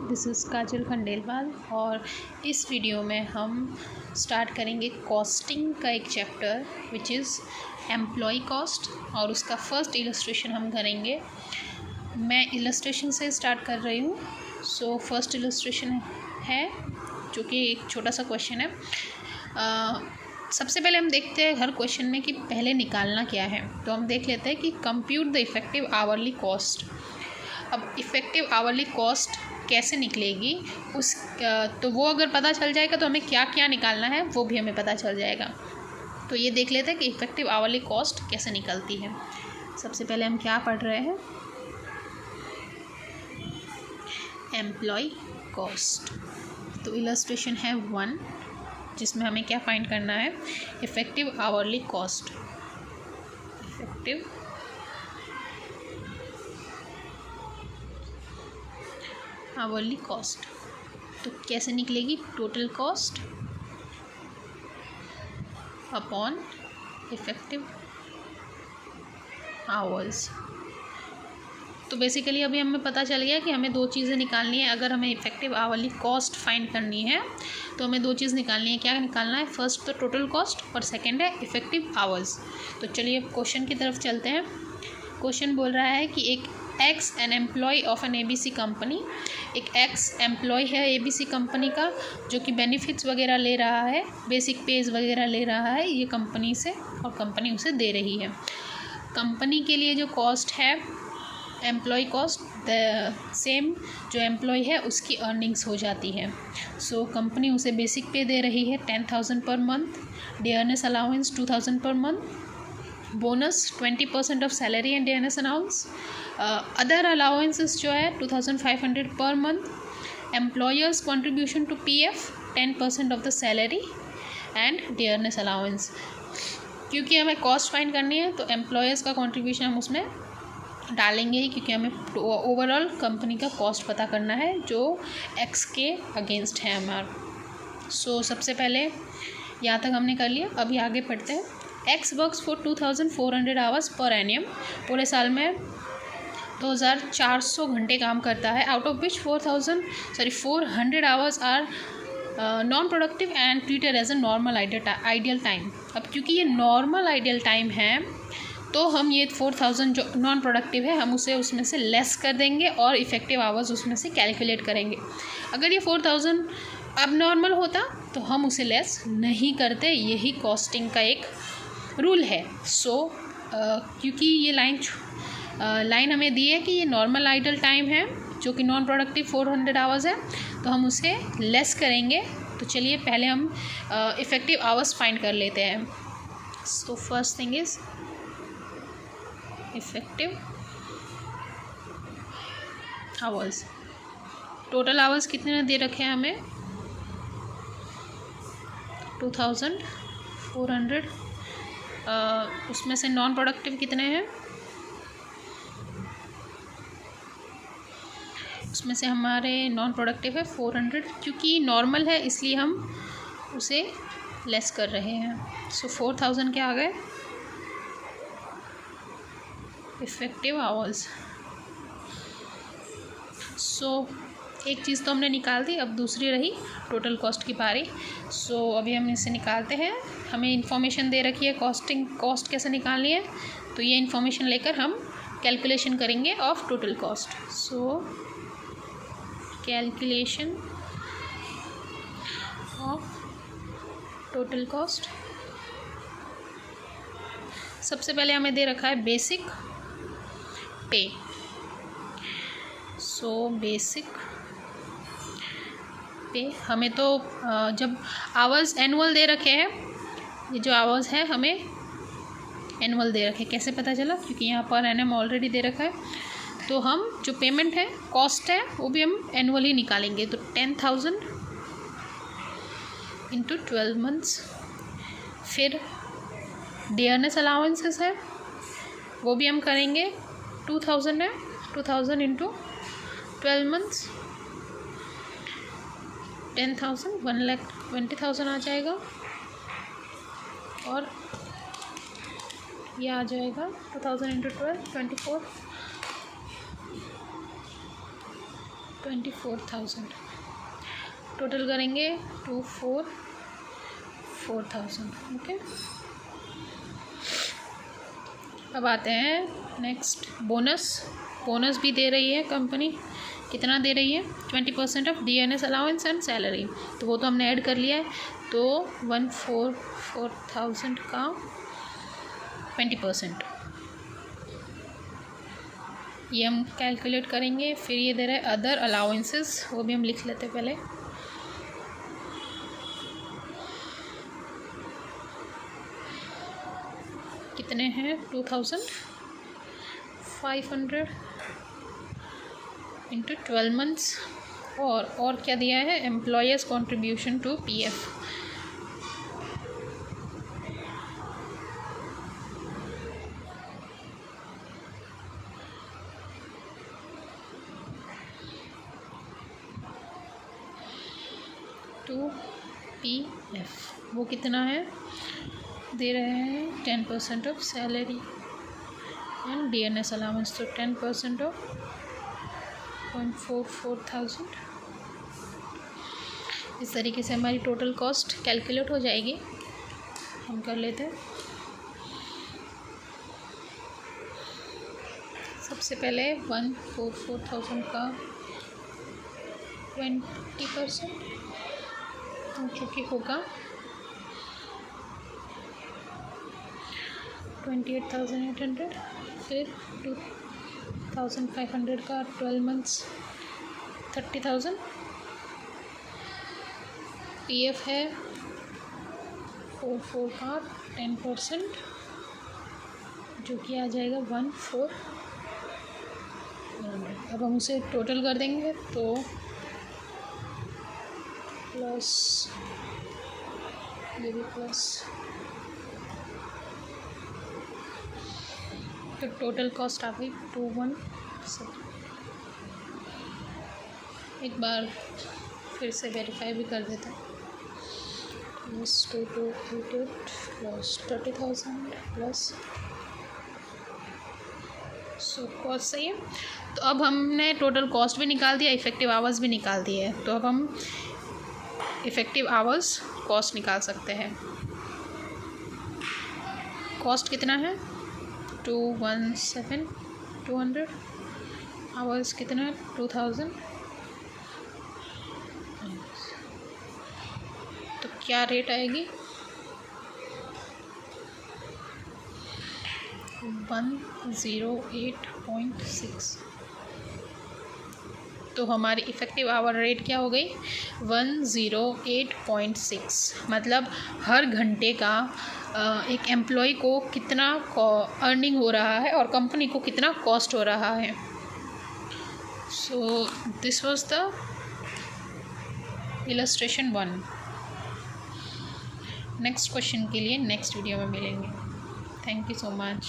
This is काजल खंडेलवाल और इस video में हम स्टार्ट करेंगे कॉस्टिंग का एक chapter which is employee cost और उसका फर्स्ट इलस्ट्रेशन हम करेंगे। मैं इलस्ट्रेशन से स्टार्ट कर रही हूँ। सो फर्स्ट इलस्ट्रेशन है जो कि एक छोटा सा क्वेश्चन है। सबसे पहले हम देखते हैं हर क्वेश्चन में कि पहले निकालना क्या है। तो हम देख लेते हैं कि compute the effective hourly cost. अब इफ़ेक्टिव आवरली कॉस्ट कैसे निकलेगी तो वो अगर पता चल जाएगा तो हमें क्या क्या निकालना है वो भी हमें पता चल जाएगा। तो ये देख लेते हैं कि इफ़ेक्टिव आवरली कॉस्ट कैसे निकलती है। सबसे पहले हम क्या पढ़ रहे हैं, एम्प्लॉय कॉस्ट। तो इलस्ट्रेशन है 1 जिसमें हमें क्या फाइंड करना है, effective hourly cost. Effective hourly cost तो कैसे निकलेगी, total cost upon effective hours. तो बेसिकली अभी हमें पता चल गया कि हमें दो चीज़ें निकालनी है। अगर हमें इफ़ेक्टिव आवरली कॉस्ट फाइंड करनी है तो हमें दो चीज़ निकालनी है। क्या निकालना है, फर्स्ट तो टोटल कॉस्ट और सेकंड है इफ़ेक्टिव आवर्स। तो चलिए अब क्वेश्चन की तरफ चलते हैं। क्वेश्चन बोल रहा है कि एक X an employee of an ABC company, एक एक्स एम्प्लॉय है एबीसी कंपनी का जो कि बेनिफिट्स वगैरह ले रहा है, बेसिक पेज वगैरह ले रहा है ये कंपनी से और कंपनी उसे दे रही है। कंपनी के लिए जो कॉस्ट है एम्प्लॉय कॉस्ट द सेम जो एम्प्लॉय है उसकी अर्निंग्स हो जाती है। सो कंपनी उसे बेसिक पे दे रही है 10,000 per month, dearness allowance 2,000 per month, bonus 20% of salary and dearness allowance, other allowances जो है 2,500 per month, employer's contribution to PF 10% of the salary and dearness allowance. क्योंकि हमें कॉस्ट फाइंड करनी है तो एम्प्लॉयर्स का कॉन्ट्रीब्यूशन हम उसमें डालेंगे ही, क्योंकि हमें ओवरऑल कंपनी का कॉस्ट पता करना है जो एक्स के अगेंस्ट है हमारा। सो सबसे पहले यहाँ तक हमने कर लिया। अभी आगे पढ़ते हैं। X works for 2,400 hours per एनियम, पूरे साल में 2,400 घंटे काम करता है। Out of which 400 hours are non productive and treated as a normal ideal time. अब क्योंकि ये नॉर्मल आइडियल टाइम है तो हम ये 4,000 जो नॉन प्रोडक्टिव है हम उसे उसमें से लेस कर देंगे और इफ़ेक्टिव आवर्स उसमें से कैलकुलेट करेंगे। अगर ये 4,000 अब नॉर्मल होता तो हम उसे लेस नहीं करते। यही कॉस्टिंग का एक रूल है। सो क्योंकि ये लाइन हमें दी है कि ये नॉर्मल आइडल टाइम है जो कि नॉन प्रोडक्टिव 400 आवर्स है तो हम उसे लेस करेंगे। तो चलिए पहले हम इफ़ेक्टिव आवर्स फाइंड कर लेते हैं। So first thing is effective hours. Total hours कितने दे रखे हैं हमें, 2,400। उसमें से नॉन प्रोडक्टिव कितने हैं, उसमें से हमारे नॉन प्रोडक्टिव है 400। क्योंकि नॉर्मल है इसलिए हम उसे लेस कर रहे हैं। सो 4,000 क्या आ गए, इफ़ेक्टिव आवर्स। सो एक चीज़ तो हमने निकाल दी, अब दूसरी रही टोटल कॉस्ट की पारी। सो अभी हम इसे निकालते हैं। हमें इन्फॉर्मेशन दे रखी है कॉस्ट कैसे निकालनी है, तो ये इन्फॉर्मेशन लेकर हम कैलकुलेशन करेंगे of total cost. So calculation of total cost. सबसे पहले हमें दे रखा है बेसिक पे। सो बेसिक पे हमें तो जब आवर्स एनुअल दे रखे हैं, ये जो आवर्स है हमें एनुअल दे रखे, कैसे पता चला, क्योंकि यहाँ पर एनएम ऑलरेडी दे रखा है। तो हम जो पेमेंट है कॉस्ट है वो भी हम एनुअल ही निकालेंगे। तो 10,000 इंटू 12 मंथ्स। फिर डियरनेस अलाउंसेस है वो भी हम करेंगे, 2,000 है, 2,000 इंटू 12 मंथ्स 10,000, 1,20,000 आ जाएगा। और ये आ जाएगा 2,000 इंटू 12 24 24,000 टोटल करेंगे 24,000। ओके, अब आते हैं नेक्स्ट, बोनस भी दे रही है कंपनी। कितना दे रही है? 20% of DNS allowance and salary, तो वो तो हमने ऐड कर लिया है। तो 144,000 का 20% ये हम कैलकुलेट करेंगे। फिर ये दे रहा है अदर अलाउंसेस, वो भी हम लिख लेते पहले। कितने हैं? 2,500 इंटू 12 मंथ्स। और क्या दिया है? Employer's contribution to PF। To PF वो कितना है? दे रहे हैं 10% of salary and DNS allowance, तो 10% ऑफ 144,000। इस तरीके से हमारी टोटल कॉस्ट कैलकुलेट हो जाएगी। हम कर लेते हैं। सबसे पहले 144,000 का 20%, जो कि होगा 28,800। फिर 2,500 का 12 मंथ्स 30,000। PF है 44 का 10%, जो कि आ जाएगा 14। अब हम उसे टोटल कर देंगे तो प्लस ये भी प्लस, तो टोटल कॉस्ट आ गई 217। एक बार फिर से वेरीफाई भी कर देते हैं। Plus 2288 plus 30,000 plus, so cost सही है। तो अब हमने टोटल कॉस्ट भी निकाल दिया, इफ़ेक्टिव आवर्स भी निकाल दिए है। तो अब हम इफ़ेक्टिव आवर्स कॉस्ट निकाल सकते हैं। कॉस्ट कितना है? 217,200। आवर्स कितना है? 2,000। तो क्या रेट आएगी? 108.6। तो हमारी इफ़ेक्टिव आवर रेट क्या हो गई? 108.6। मतलब हर घंटे का एक एम्प्लॉय को कितना अर्निंग हो रहा है और कंपनी को कितना कॉस्ट हो रहा है। So this was the illustration 1। Next question के लिए नेक्स्ट वीडियो में मिलेंगे। Thank you so much.